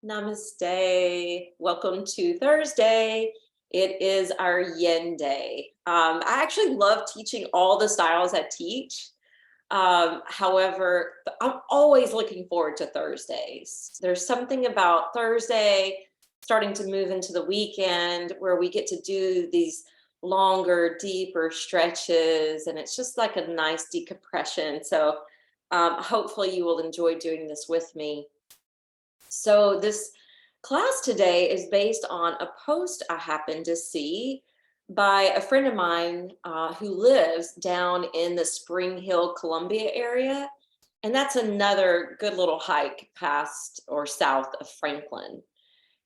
Namaste. Welcome to Thursday. It is our Yin day. I actually love teaching all the styles I teach. However, I'm always looking forward to Thursdays. There's something about Thursday starting to move into the weekend where we get to do these longer, deeper stretches, and it's just like a nice decompression. So, hopefully, you will enjoy doing this with me. So this class today is based on a post I happened to see by a friend of mine who lives down in the Spring Hill, Columbia area. And that's another good little hike past or south of Franklin.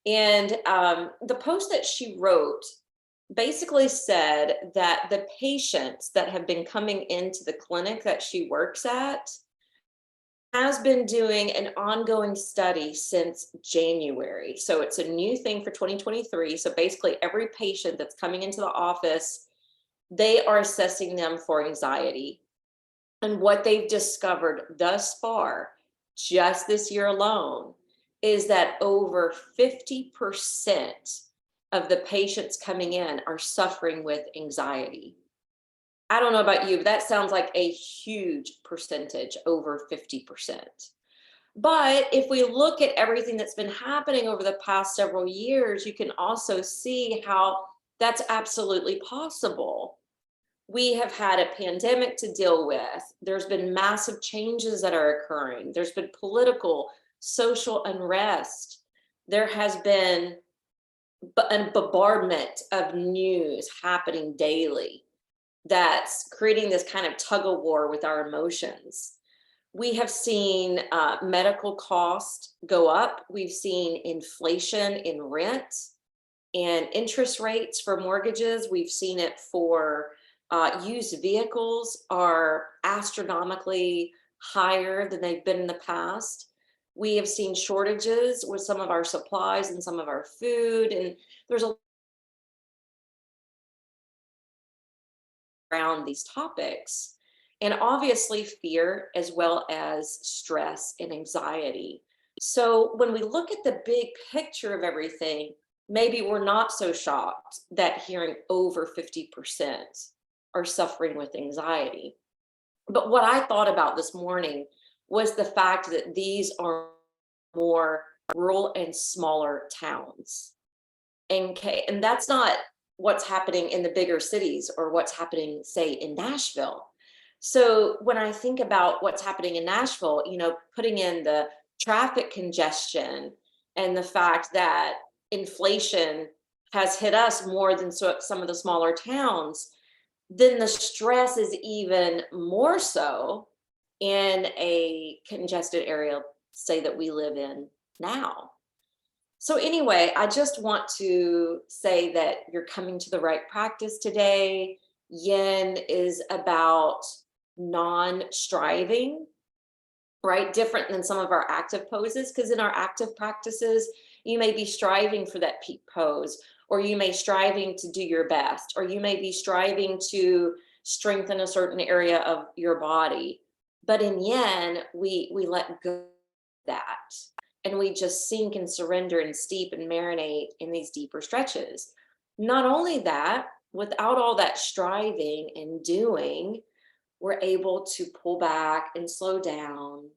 And the post that she wrote basically said that the patients that have been coming into the clinic that she works at has been doing an ongoing study since January. So it's a new thing for 2023. So basically, every patient that's coming into the office, they are assessing them for anxiety. And what they've discovered thus far, just this year alone, is that over 50% of the patients coming in are suffering with anxiety. I don't know about you, but that sounds like a huge percentage, over 50%. But if we look at everything that's been happening over the past several years, you can also see how that's absolutely possible. We have had a pandemic to deal with. There's been massive changes that are occurring. There's been political, social unrest. There has been a bombardment of news happening daily that's creating this kind of tug of war with our emotions. We have seen medical costs go up. We've seen inflation in rent and interest rates for mortgages. We've seen it for used vehicles are astronomically higher than they've been in the past. We have seen shortages with some of our supplies and some of our food. And there's a around these topics. And obviously, fear as well as stress and anxiety. So, when we look at the big picture of everything, maybe we're not so shocked that hearing over 50% are suffering with anxiety. But what I thought about this morning was the fact that these are more rural and smaller towns. And that's not what's happening in the bigger cities or what's happening, say, in Nashville. So when I think about what's happening in Nashville, putting in the traffic congestion and the fact that inflation has hit us more than some of the smaller towns, then the stress is even more so in a congested area, say, that we live in now. So, anyway, I just want to say that you're coming to the right practice today. Yin is about non striving, right? Different than some of our active poses, because in our active practices, you may be striving for that peak pose, or you may striving to do your best, or you may be striving to strengthen a certain area of your body. But in Yin, we let go of that and we just sink and surrender and steep and marinate in these deeper stretches. Not only that, without all that striving and doing, we're able to pull back and slow down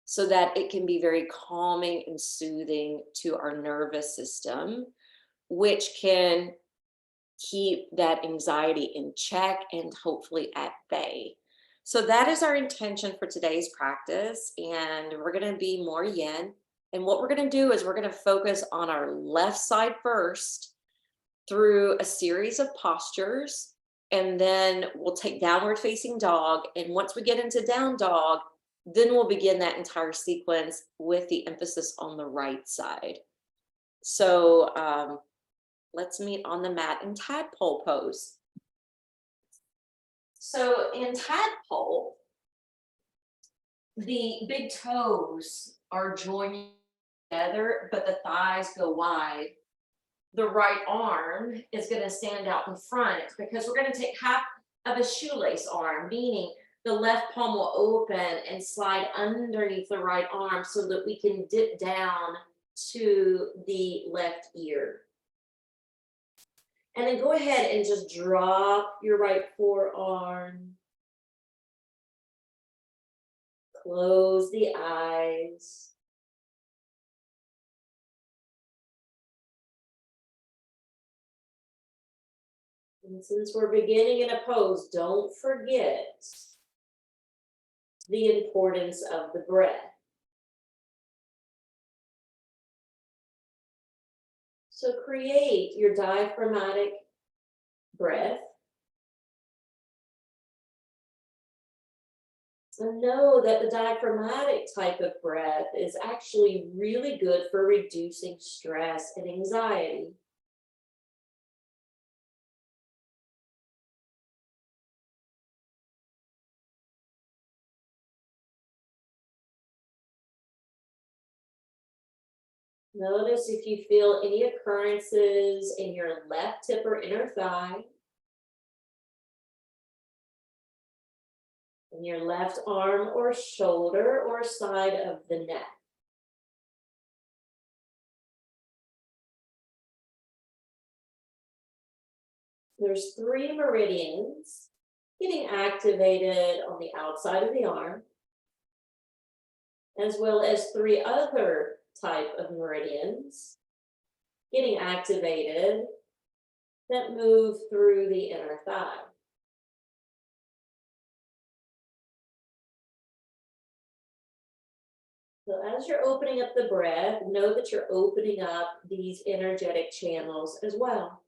so that it can be very calming and soothing to our nervous system, which can keep that anxiety in check and hopefully at bay. So that is our intention for today's practice. And we're going to be more yin. And what we're going to do is we're going to focus on our left side first through a series of postures. And then we'll take downward facing dog. And once we get into down dog, then we'll begin that entire sequence with the emphasis on the right side. So let's meet on the mat in tadpole pose. So in tadpole, the big toes are joining together, but the thighs go wide. The right arm is going to stand out in front because we're going to take half of a shoelace arm, meaning the left palm will open and slide underneath the right arm so that we can dip down to the left ear. And then go ahead and just drop your right forearm. Close the eyes. And since we're beginning in a pose, don't forget the importance of the breath. So create your diaphragmatic breath. And know that the diaphragmatic type of breath is actually really good for reducing stress and anxiety. Notice if you feel any occurrences in your left hip or inner thigh, in your left arm or shoulder or side of the neck. There's 3 meridians getting activated on the outside of the arm, as well as 3 other type of meridians getting activated that move through the inner thigh. So as you're opening up the breath, know that you're opening up these energetic channels as well.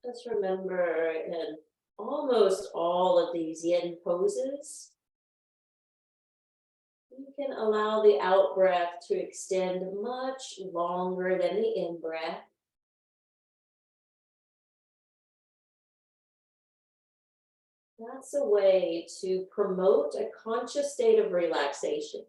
Just remember in almost all of these yin poses, you can allow the out breath to extend much longer than the in breath. That's a way to promote a conscious state of relaxation.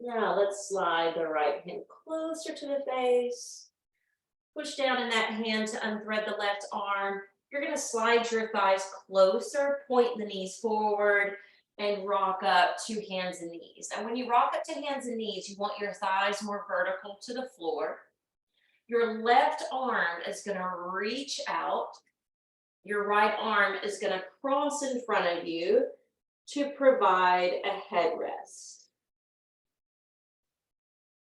Now let's slide the right hand closer to the face. Push down in that hand to unthread the left arm. You're going to slide your thighs closer, point the knees forward, and rock up to hands and knees. Now, when you rock up to hands and knees, you want your thighs more vertical to the floor. Your left arm is going to reach out. Your right arm is going to cross in front of you to provide a headrest.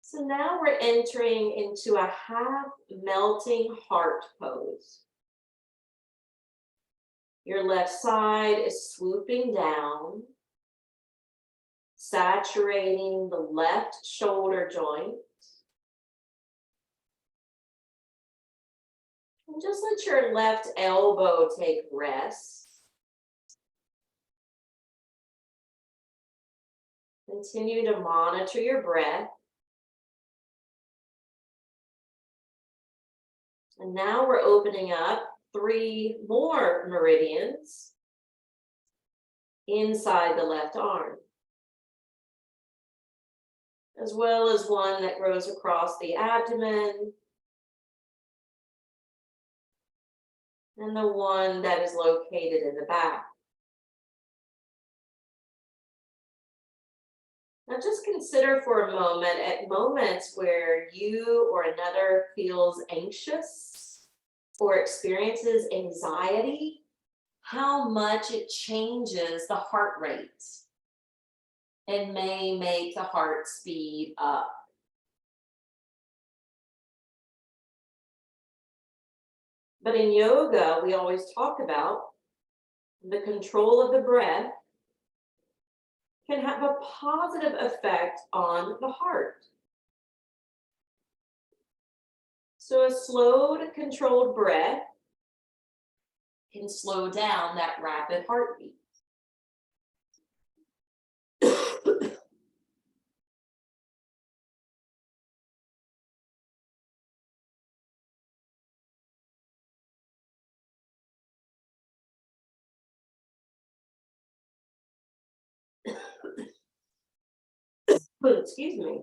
So now we're entering into a half melting heart pose. Your left side is swooping down, saturating the left shoulder joint. And just let your left elbow take rest. Continue to monitor your breath. And now we're opening up 3 more meridians inside the left arm, as well as one that goes across the abdomen, and the one that is located in the back. Now just consider for a moment at moments where you or another feels anxious or experiences anxiety, how much it changes the heart rate and may make the heart speed up. But in yoga, we always talk about the control of the breath can have a positive effect on the heart. So a slowed, controlled breath can slow down that rapid heartbeat. Excuse me.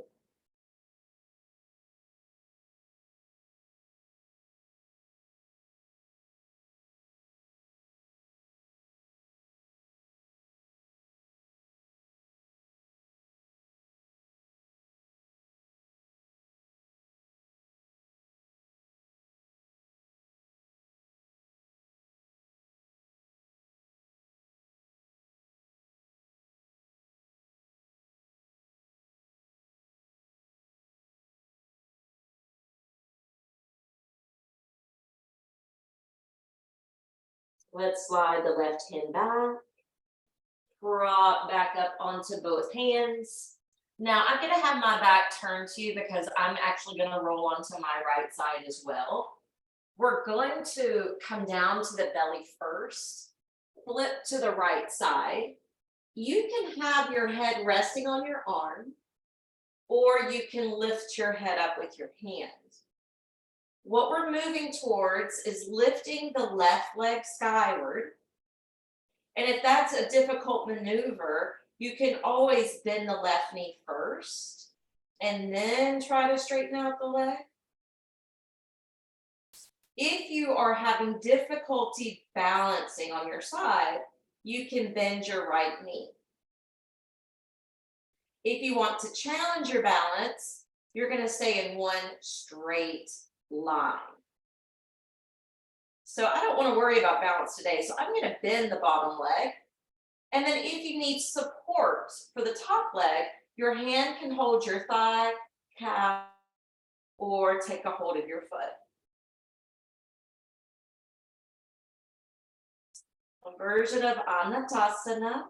Let's slide the left hand back, prop back up onto both hands. Now I'm gonna have my back turned to you because I'm actually gonna roll onto my right side as well. We're going to come down to the belly first, flip to the right side. You can have your head resting on your arm, or you can lift your head up with your hand. What we're moving towards is lifting the left leg skyward. And if that's a difficult maneuver, you can always bend the left knee first and then try to straighten out the leg. If you are having difficulty balancing on your side, you can bend your right knee. If you want to challenge your balance, you're going to stay in one straight line. So I don't want to worry about balance today. So I'm going to bend the bottom leg. And then if you need support for the top leg, your hand can hold your thigh, calf, or take a hold of your foot. A version of Anatasana.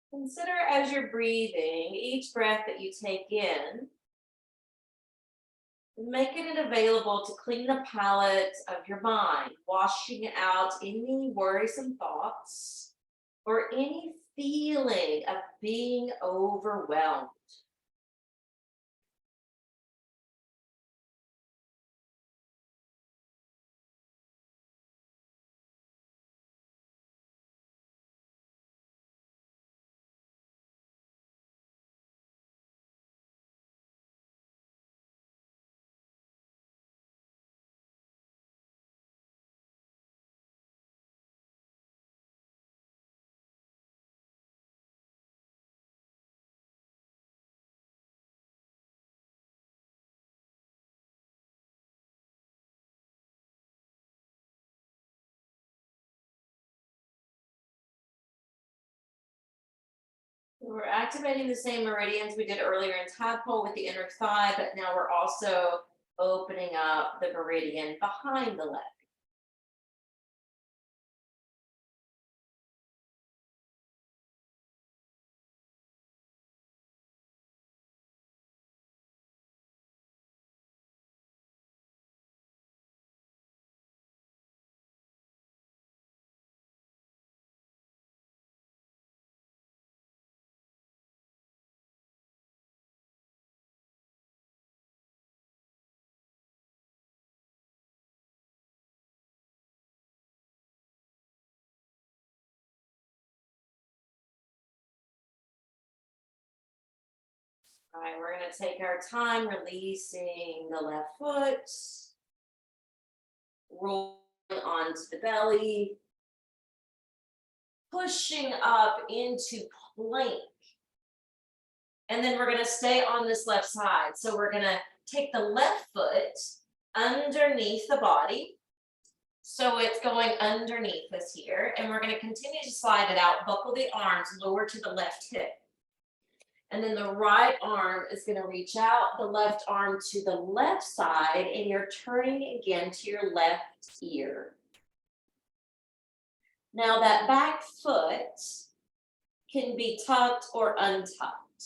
Consider as you're breathing, each breath that you take in, making it available to clean the palate of your mind, washing out any worrisome thoughts or any feeling of being overwhelmed. We're activating the same meridians we did earlier in tadpole with the inner thigh, but now we're also opening up the meridian behind the leg. All right, we're going to take our time releasing the left foot, rolling onto the belly, pushing up into plank. And then we're going to stay on this left side. So we're going to take the left foot underneath the body. So it's going underneath us here. And we're going to continue to slide it out, buckle the arms, lower to the left hip. And then the right arm is going to reach out, the left arm to the left side, and you're turning again to your left ear. Now that back foot can be tucked or untucked.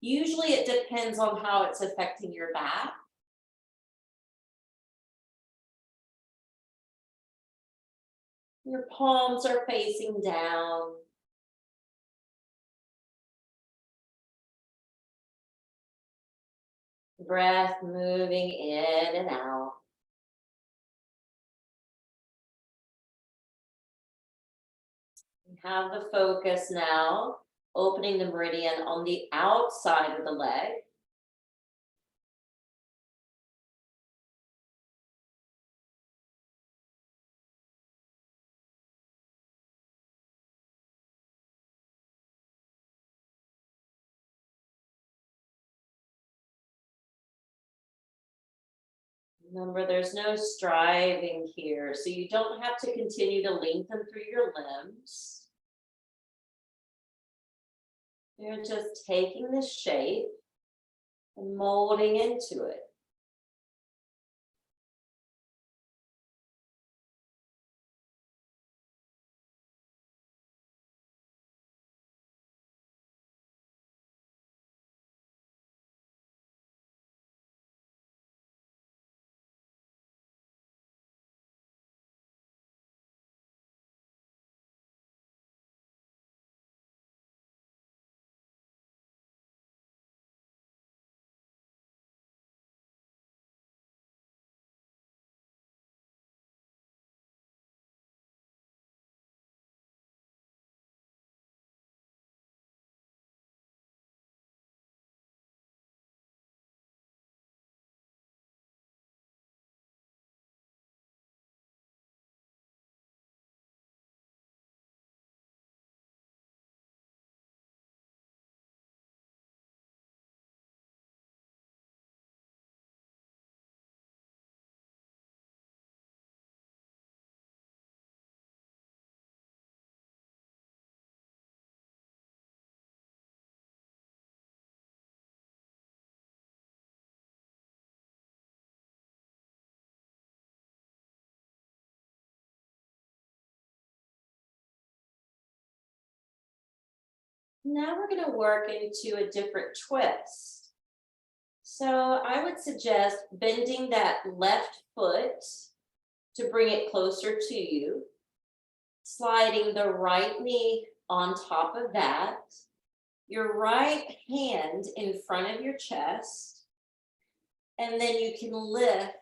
Usually it depends on how it's affecting your back. Your palms are facing down. Breath moving in and out. Have the focus now, opening the meridian on the outside of the leg. Remember, there's no striving here, so you don't have to continue to lengthen through your limbs. You're just taking the shape and molding into it. Now we're going to work into a different twist. So I would suggest bending that left foot to bring it closer to you, sliding the right knee on top of that, your right hand in front of your chest, and then you can lift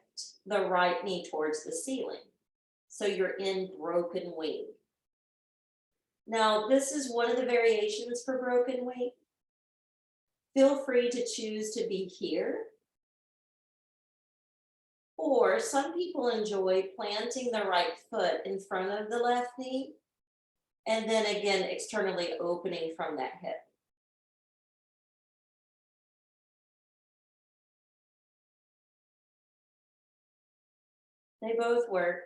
the right knee towards the ceiling. So you're in broken wing. Now, this is one of the variations for broken wing. Feel free to choose to be here. Or some people enjoy planting the right foot in front of the left knee, and then again, externally opening from that hip. They both work.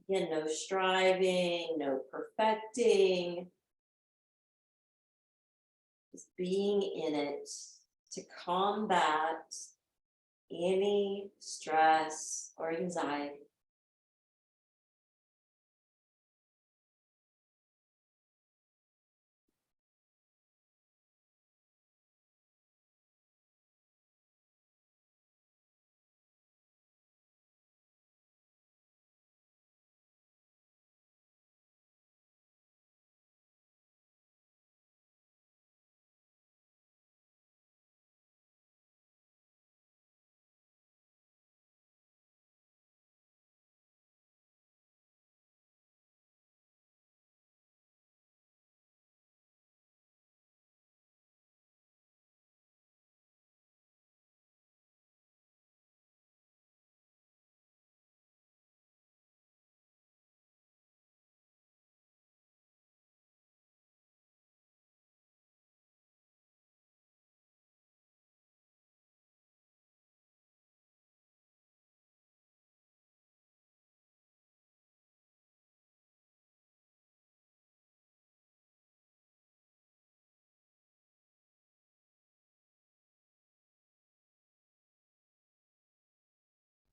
Again, no striving, no perfecting. Just being in it to combat any stress or anxiety.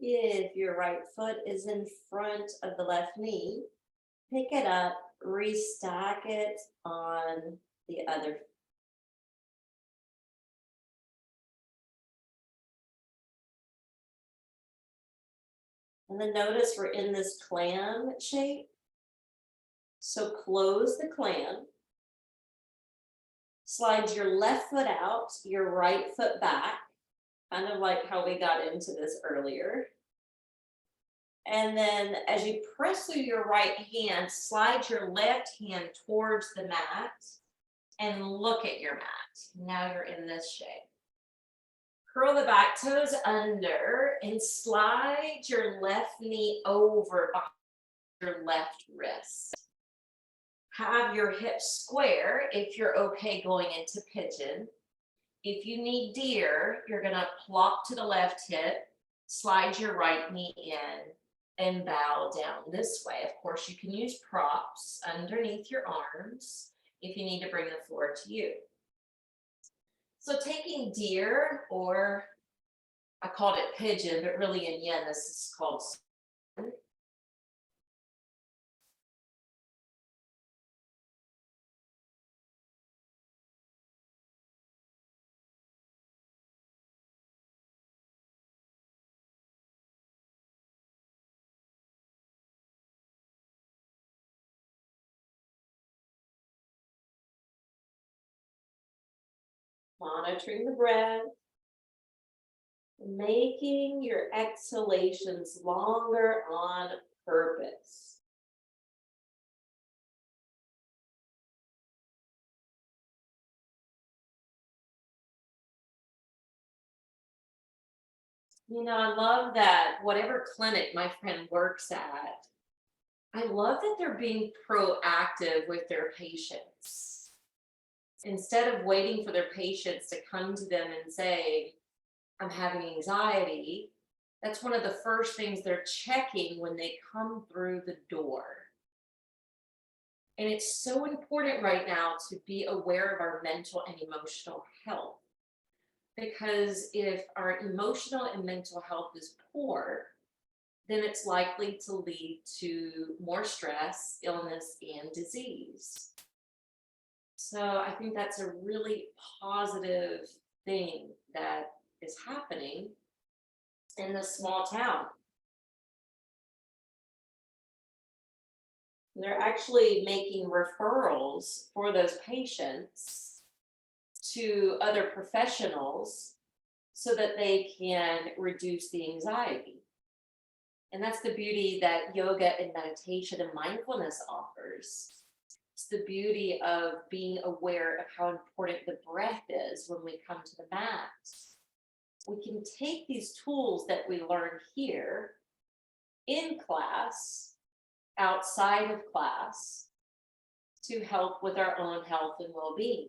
If your right foot is in front of the left knee, pick it up, restack it on the other. And then notice we're in this clam shape. So close the clam, slide your left foot out, your right foot back, kind of like how we got into this earlier. And then as you press through your right hand, slide your left hand towards the mat and look at your mat. Now you're in this shape. Curl the back toes under and slide your left knee over behind your left wrist. Have your hips square if you're okay going into pigeon. If you need deer, you're gonna plop to the left hip, slide your right knee in, and bow down this way. Of course, you can use props underneath your arms if you need to bring the floor to you. So taking deer, or I called it pigeon, but really in yin, this is called swan. Monitoring the breath, making your exhalations longer on purpose. You know, I love that whatever clinic my friend works at, I love that they're being proactive with their patients. Instead of waiting for their patients to come to them and say, I'm having anxiety, that's one of the first things they're checking when they come through the door. And it's so important right now to be aware of our mental and emotional health. Because if our emotional and mental health is poor, then it's likely to lead to more stress, illness, and disease. So I think that's a really positive thing that is happening in this small town. They're actually making referrals for those patients to other professionals so that they can reduce the anxiety. And that's the beauty that yoga and meditation and mindfulness offers. It's the beauty of being aware of how important the breath is when we come to the mat. We can take these tools that we learn here in class, outside of class, to help with our own health and well-being.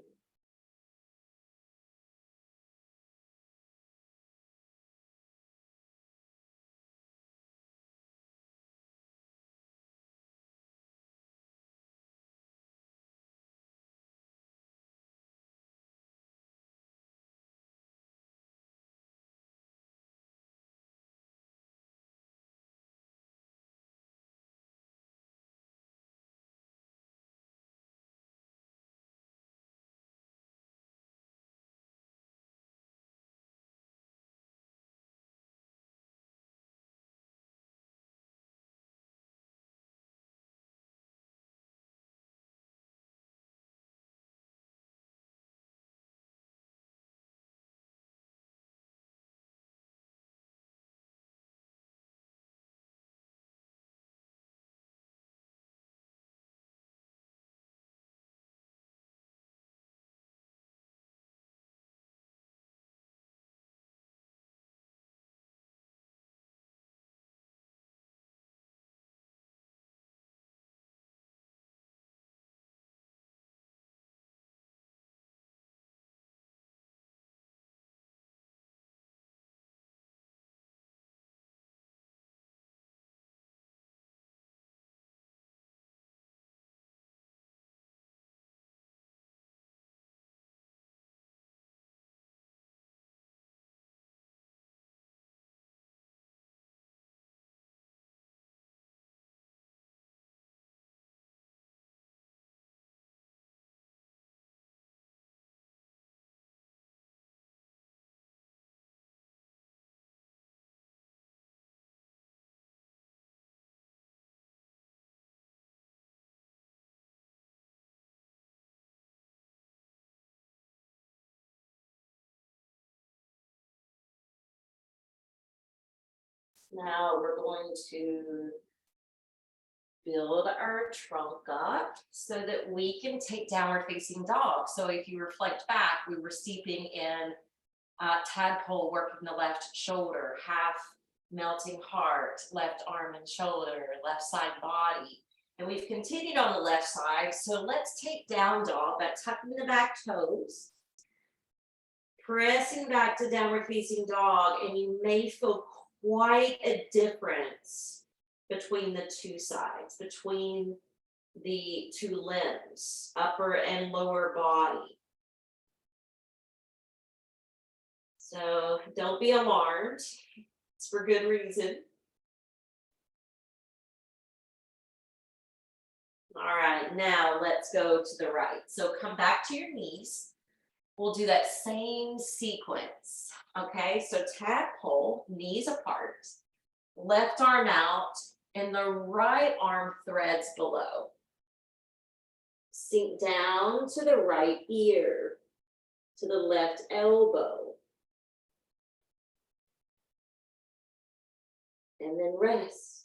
Now we're going to build our trunk up so that we can take downward facing dog. So if you reflect back, we were steeping in tadpole, working the left shoulder, half melting heart, left arm and shoulder, left side body. And we've continued on the left side. So let's take down dog, but tucking the back toes, pressing back to downward facing dog, and you may feel quite a difference between the two sides, between the two limbs, upper and lower body. So don't be alarmed, it's for good reason. All right, now let's go to the right. So come back to your knees. We'll do that same sequence. Okay, so tadpole, knees apart, left arm out, and the right arm threads below. Sink down to the right ear, to the left elbow. And then rest.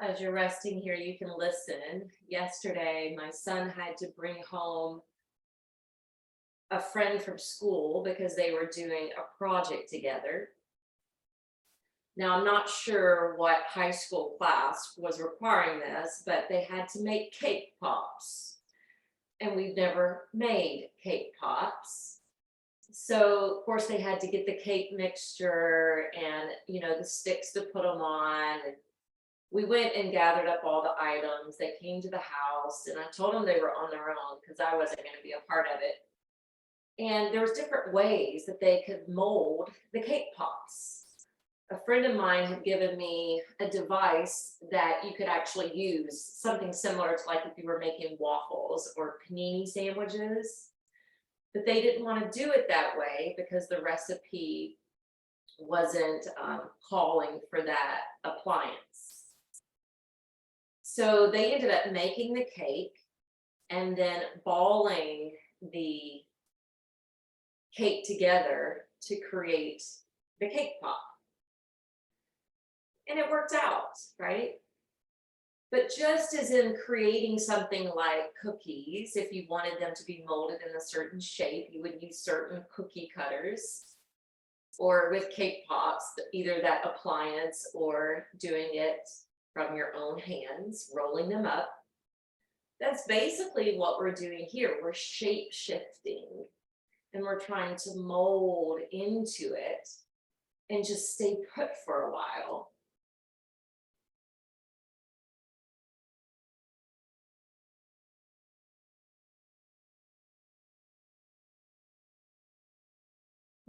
As you're resting here, you can listen. Yesterday, my son had to bring home a friend from school because they were doing a project together. Now, I'm not sure what high school class was requiring this, but they had to make cake pops. And we've never made cake pops. So, of course, they had to get the cake mixture and, the sticks to put them on. And we went and gathered up all the items. They came to the house and I told them they were on their own because I wasn't going to be a part of it. And there was different ways that they could mold the cake pops. A friend of mine had given me a device that you could actually use, something similar to like if you were making waffles or panini sandwiches. But they didn't want to do it that way because the recipe wasn't calling for that appliance. So they ended up making the cake and then balling the cake together to create the cake pop. And it worked out, right? But just as in creating something like cookies, if you wanted them to be molded in a certain shape, you would use certain cookie cutters. Or with cake pops, either that appliance or doing it from your own hands, rolling them up. That's basically what we're doing here. We're shape shifting and we're trying to mold into it and just stay put for a while.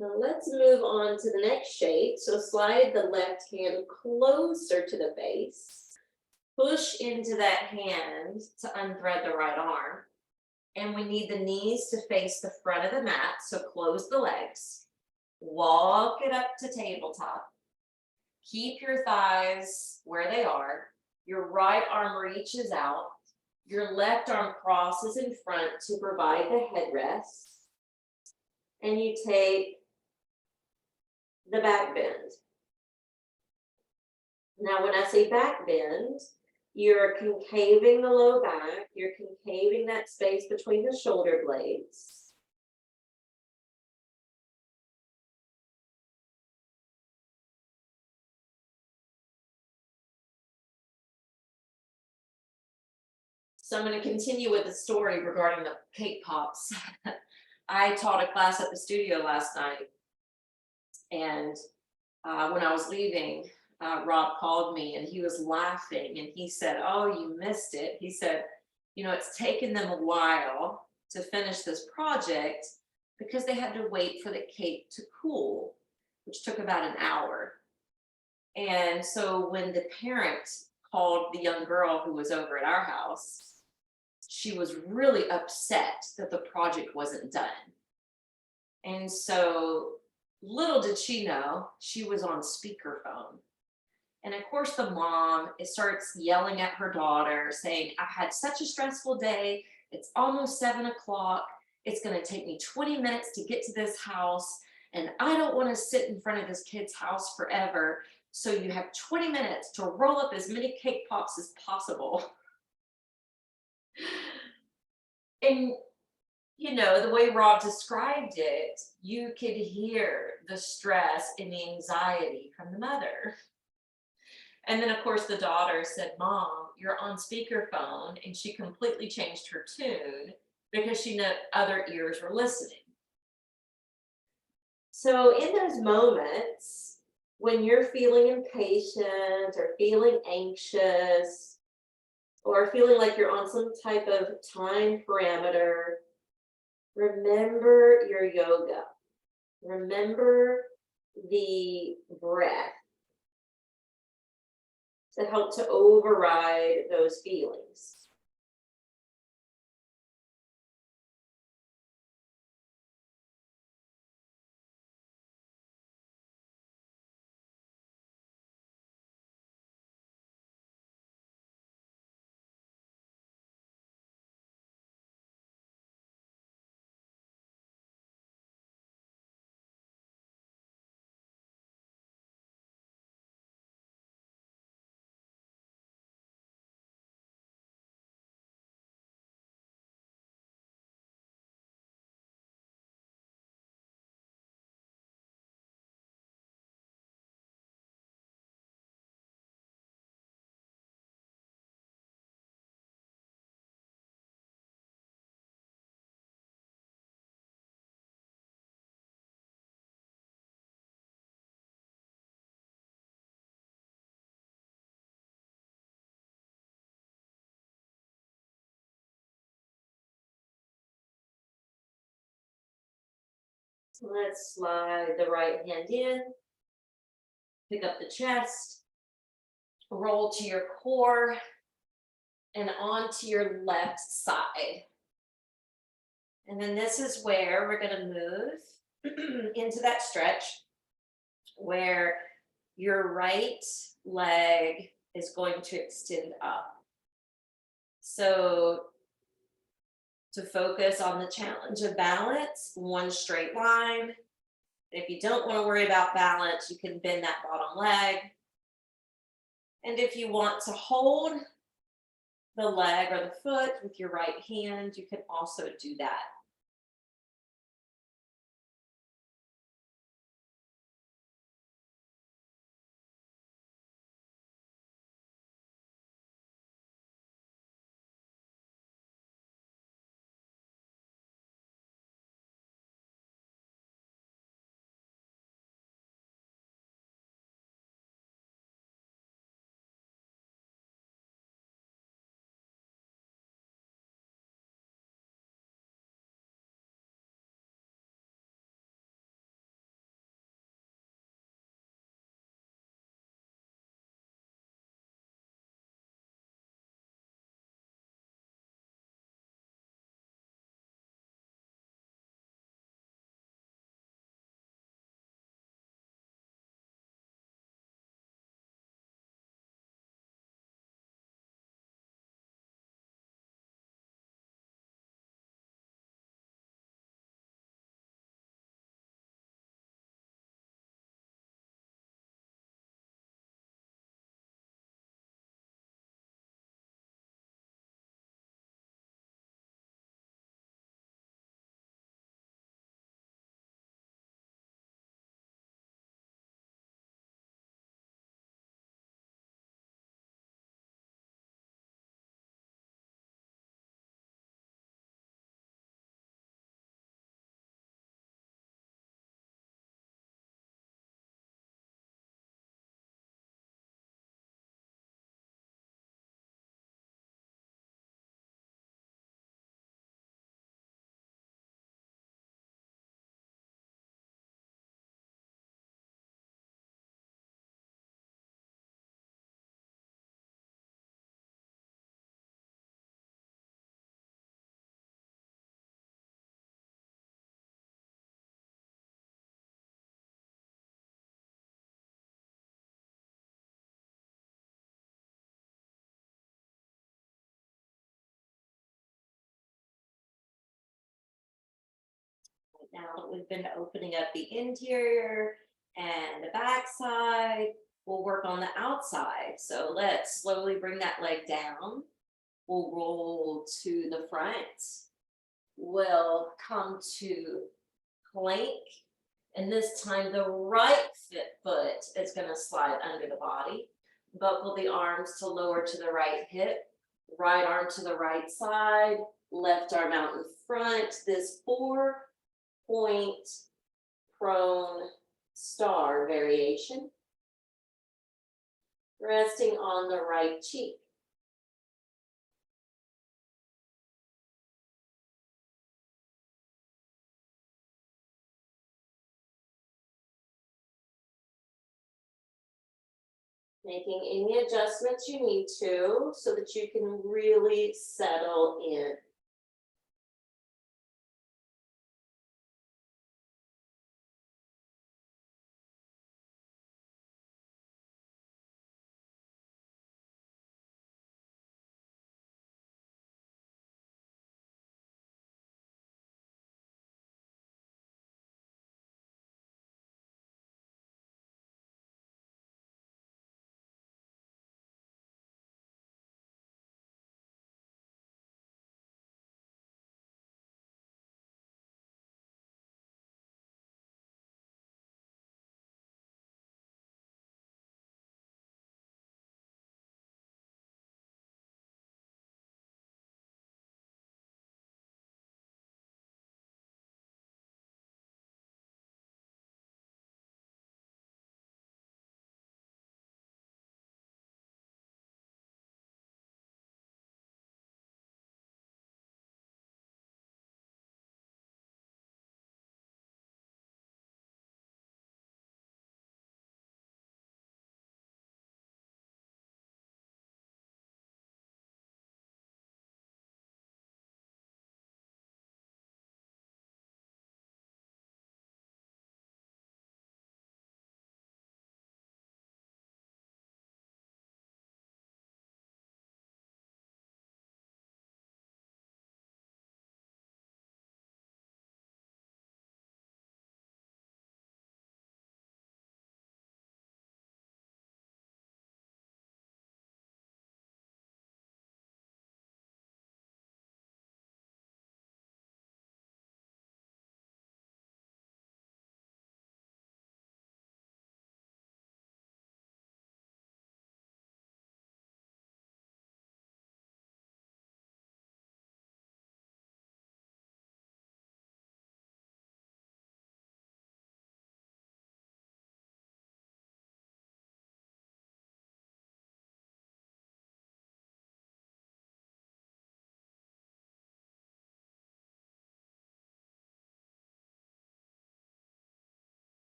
Now let's move on to the next shape. So slide the left hand closer to the base. Push into that hand to unthread the right arm. And we need the knees to face the front of the mat, so close the legs. Walk it up to tabletop. Keep your thighs where they are. Your right arm reaches out. Your left arm crosses in front to provide the headrest. And you take the back bend. Now, when I say back bend, you're concaving the low back, you're concaving that space between the shoulder blades. So I'm going to continue with the story regarding the cake pops. I taught a class at the studio last night, and when I was leaving, Rob called me and he was laughing and he said, "Oh, you missed it." He said, "It's taken them a while to finish this project because they had to wait for the cake to cool, which took about an hour." And so when the parent called the young girl who was over at our house, she was really upset that the project wasn't done. And so little did she know, she was on speakerphone. And of course, the mom starts yelling at her daughter, saying, "I've had such a stressful day. It's almost 7 o'clock. It's going to take me 20 minutes to get to this house. And I don't want to sit in front of this kid's house forever. So you have 20 minutes to roll up as many cake pops as possible." And the way Rob described it, you could hear the stress and the anxiety from the mother. And then, of course, the daughter said, "Mom, you're on speakerphone." And she completely changed her tune because she knew other ears were listening. So, in those moments, when you're feeling impatient or feeling anxious or feeling like you're on some type of time parameter, remember your yoga. Remember the breath to help to override those feelings. Let's slide the right hand in, pick up the chest, roll to your core and onto your left side. And then this is where we're going to move into that stretch where your right leg is going to extend up. So to focus on the challenge of balance, one straight line. If you don't want to worry about balance, you can bend that bottom leg. And if you want to hold the leg or the foot with your right hand, you can also do that. Now that we've been opening up the interior and the backside, we'll work on the outside. So let's slowly bring that leg down. We'll roll to the front. We'll come to plank. And this time the right foot is going to slide under the body. Buckle the arms to lower to the right hip. Right arm to the right side. Left arm out in front. This 4-point prone star variation. Resting on the right cheek. Making any adjustments you need to so that you can really settle in.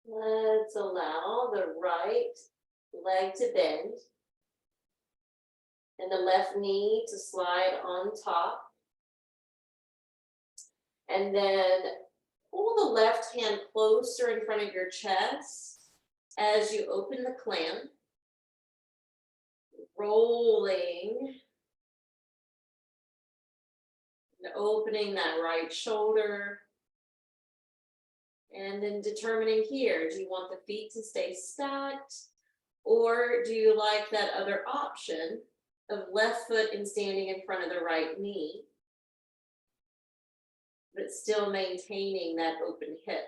Let's allow the right leg to bend and the left knee to slide on top. And then pull the left hand closer in front of your chest as you open the clam. Rolling And opening that right shoulder. And then determining here, do you want the feet to stay stacked? Or do you like that other option of left foot and standing in front of the right knee, but still maintaining that open hip?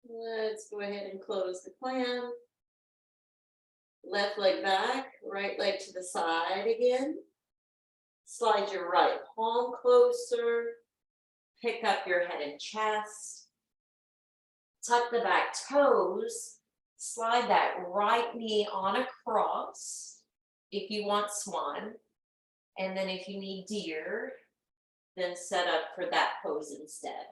Let's go ahead and close the clam. Left leg back, right leg to the side again. Slide your right palm closer. Pick up your head and chest. Tuck the back toes. Slide that right knee on across if you want swan. And then if you need deer, then set up for that pose instead.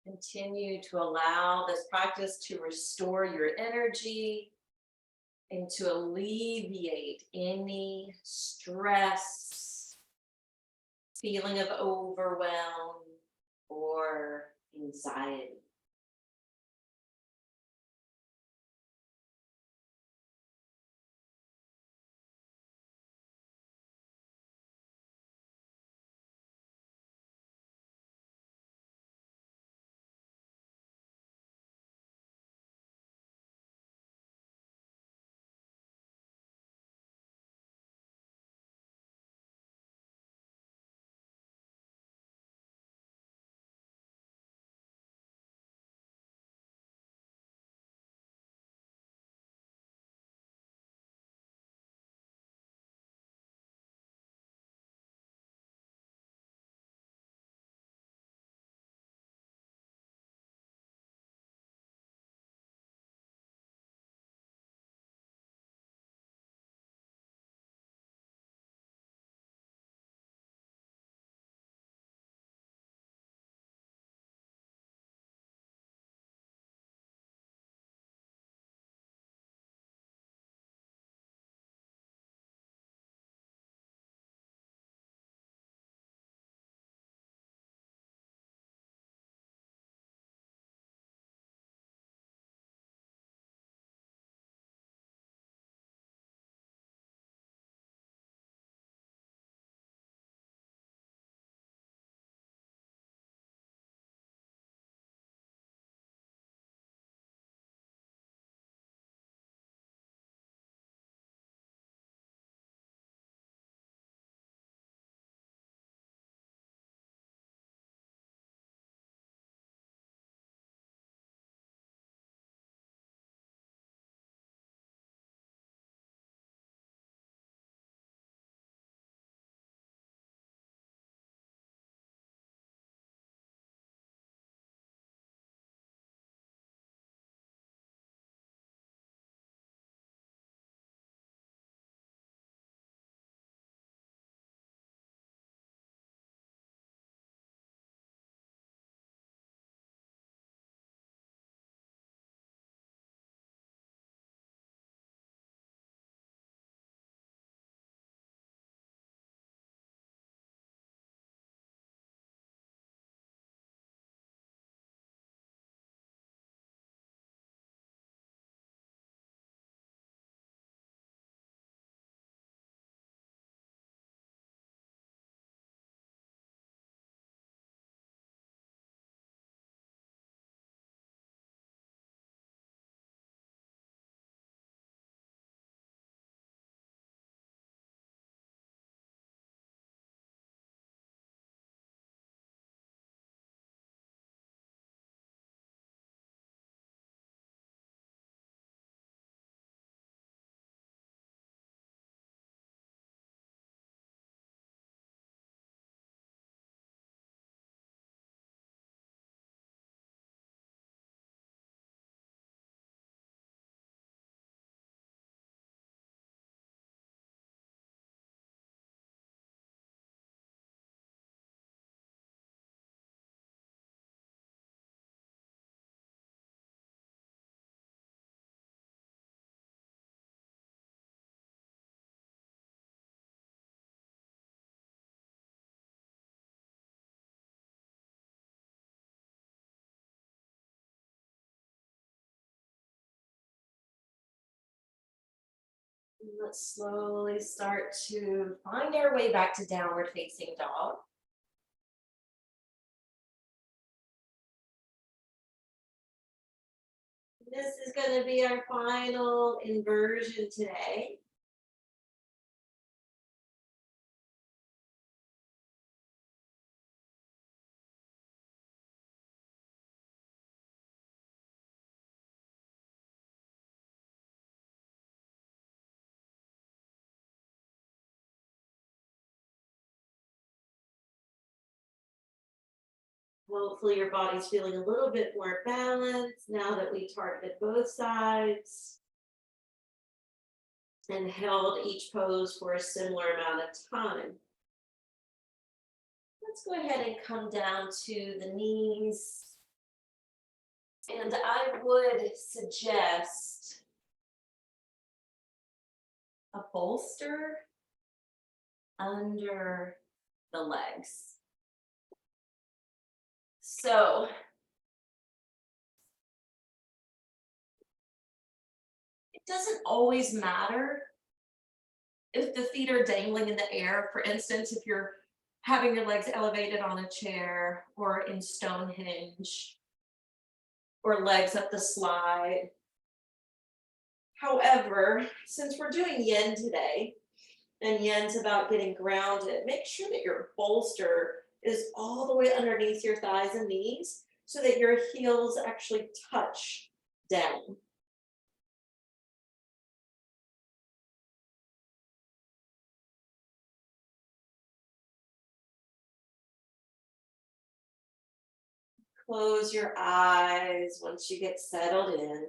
Continue to allow this practice to restore your energy and to alleviate any stress, feeling of overwhelm, or anxiety. Let's slowly start to find our way back to downward facing dog. This is going to be our final inversion today. Hopefully your body's feeling a little bit more balanced now that we targeted both sides and held each pose for a similar amount of time. Let's go ahead and come down to the knees. And I would suggest a bolster under the legs. So it doesn't always matter if the feet are dangling in the air. For instance, if you're having your legs elevated on a chair or in Stonehenge or legs up the slide. However, since we're doing yin today, and yin's about getting grounded, make sure that your bolster is all the way underneath your thighs and knees so that your heels actually touch down. Close your eyes once you get settled in.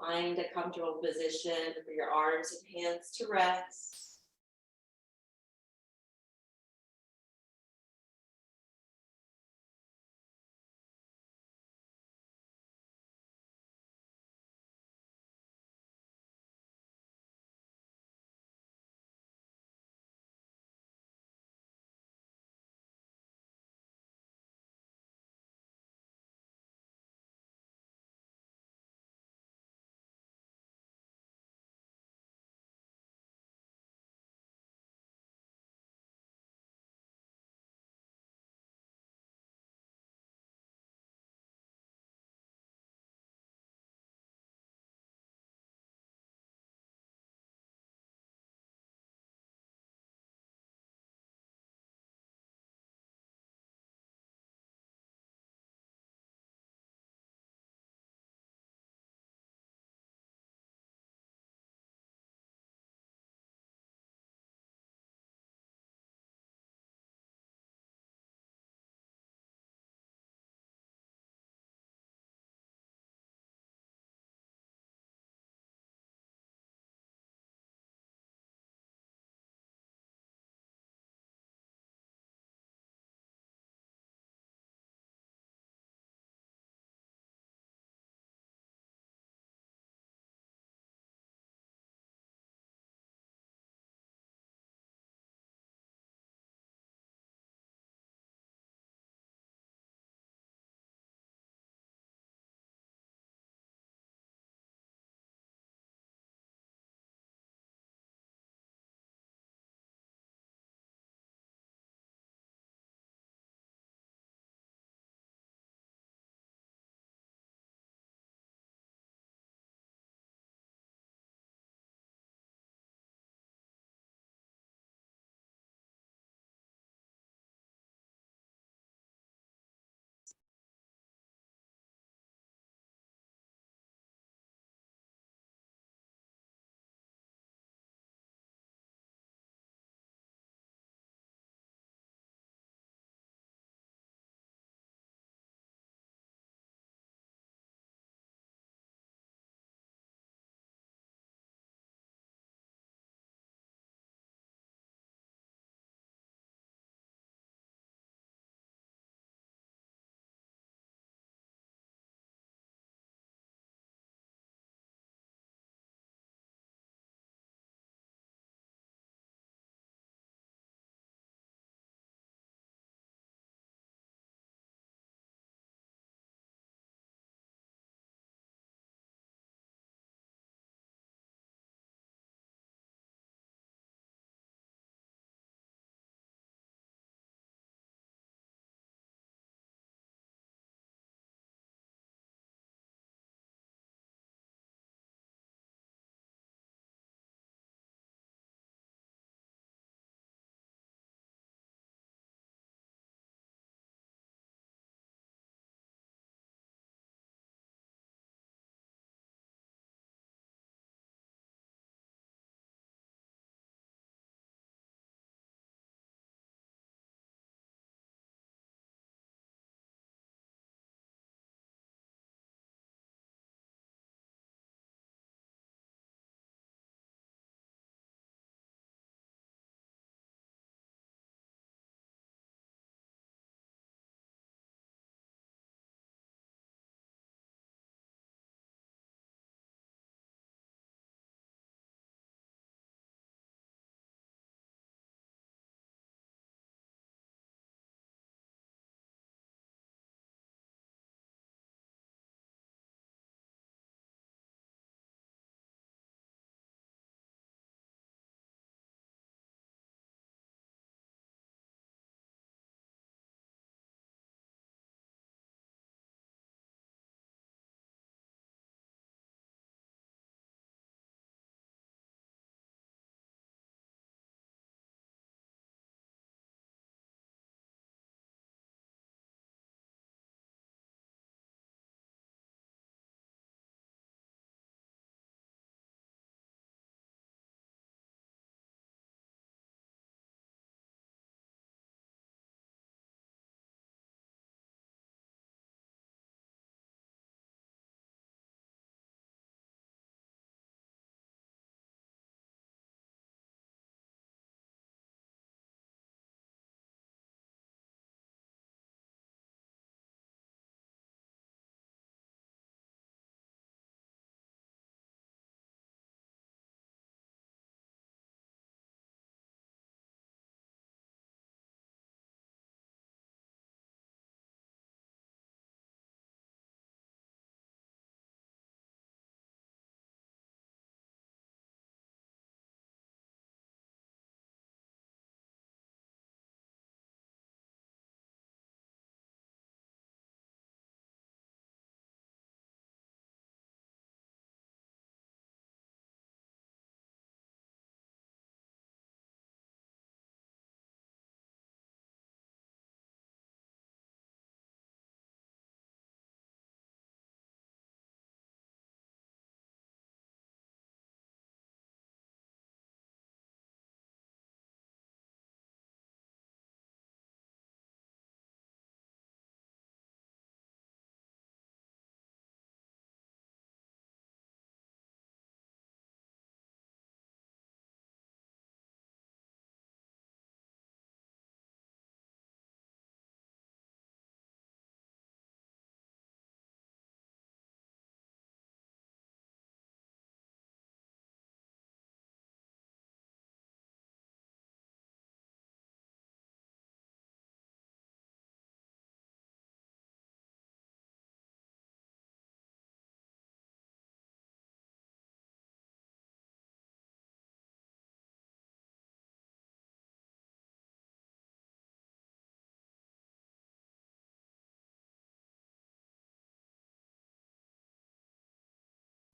Find a comfortable position for your arms and hands to rest.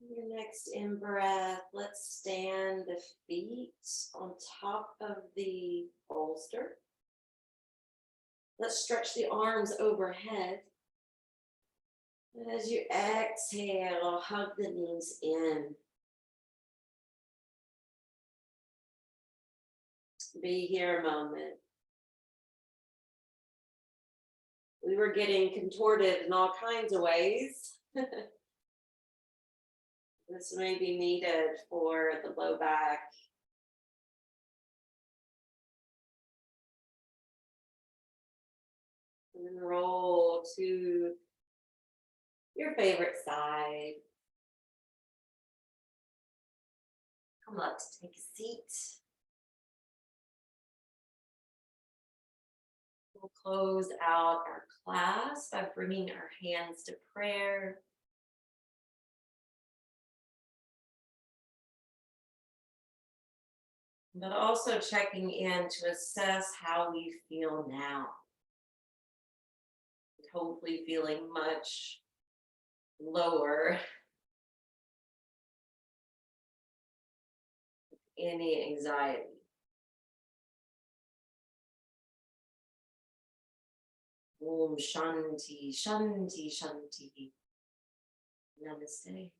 Your next in breath, let's stand the feet on top of the bolster. Let's stretch the arms overhead. And as you exhale, hug the knees in. Be here a moment. We were getting contorted in all kinds of ways. This may be needed for the low back. And then roll to your favorite side. Come up to take a seat. We'll close out our class by bringing our hands to prayer. But also checking in to assess how we feel now. Hopefully feeling much lower. Any anxiety. Om Shanti, Shanti, Shanti. Namaste.